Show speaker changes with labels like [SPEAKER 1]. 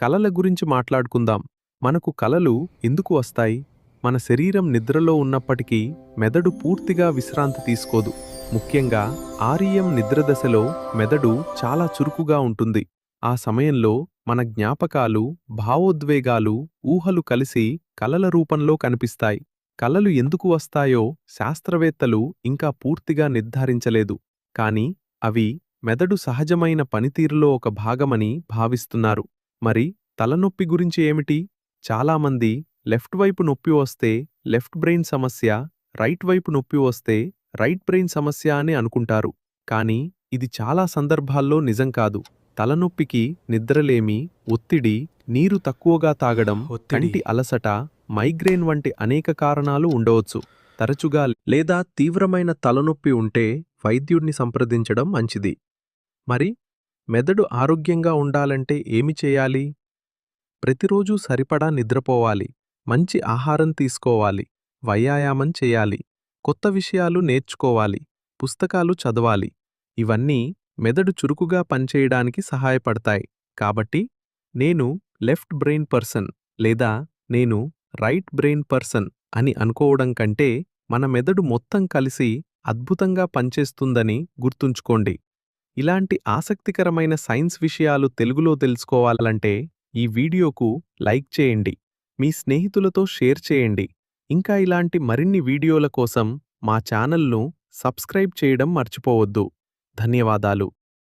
[SPEAKER 1] కలల గురించి మాట్లాడుకుందాం. మనకు కలలు ఎందుకు వస్తాయి? మన శరీరం నిద్రలో ఉన్నప్పటికీ మెదడు పూర్తిగా విశ్రాంతి తీసుకోదు. ముఖ్యంగా ఆర్ఈఎం నిద్రదశలో మెదడు చాలా చురుకుగా ఉంటుంది. ఆ సమయంలో మన జ్ఞాపకాలు, భావోద్వేగాలు, ఊహలు కలిసి కలల రూపంలో కనిపిస్తాయి. కలలు ఎందుకు వస్తాయో శాస్త్రవేత్తలు ఇంకా పూర్తిగా నిర్ధారించలేదు. కానీ అవి మెదడు సహజమైన పనితీరులో ఒక భాగమని భావిస్తున్నారు. మరి తలనొప్పి గురించి ఏమిటి? చాలామంది లెఫ్ట్ వైపు నొప్పి వస్తే లెఫ్ట్ బ్రెయిన్ సమస్య, రైట్ వైపు నొప్పి వస్తే రైట్ బ్రెయిన్ సమస్య అని అనుకుంటారు. కానీ ఇది చాలా సందర్భాల్లో నిజం కాదు. తలనొప్పికి నిద్రలేమి, ఒత్తిడి, నీరు తక్కువగా తాగడం, కంటి అలసట, మైగ్రేన్ వంటి అనేక కారణాలు ఉండవచ్చు. తరచుగా లేదా తీవ్రమైన తలనొప్పి ఉంటే వైద్యుడిని సంప్రదించడం మంచిది. మరి మెదడు ఆరోగ్యంగా ఉండాలంటే ఏమి చేయాలి? ప్రతిరోజూ సరిపడా నిద్రపోవాలి, మంచి ఆహారం తీసుకోవాలి, వ్యాయామం చేయాలి, కొత్త విషయాలు నేర్చుకోవాలి, పుస్తకాలు చదవాలి. ఇవన్నీ మెదడు చురుకుగా పనిచేయడానికి సహాయపడతాయి. కాబట్టి నేను లెఫ్ట్ బ్రెయిన్ పర్సన్ లేదా నేను రైట్ బ్రెయిన్ పర్సన్ అని అనుకోవడం కంటే మన మెదడు మొత్తం కలిసి అద్భుతంగా పనిచేస్తుందని గుర్తుంచుకోండి. ఇలాంటి ఆసక్తికరమైన సైన్స్ విషయాలు తెలుగులో తెలుసుకోవాలంటే ఈ వీడియోకు లైక్ చేయండి, మీ స్నేహితులతో షేర్ చేయండి. ఇంకా ఇలాంటి మరిన్ని వీడియోల కోసం మా ఛానల్ను సబ్స్క్రైబ్ చేయడం మర్చిపోవద్దు. ధన్యవాదాలు.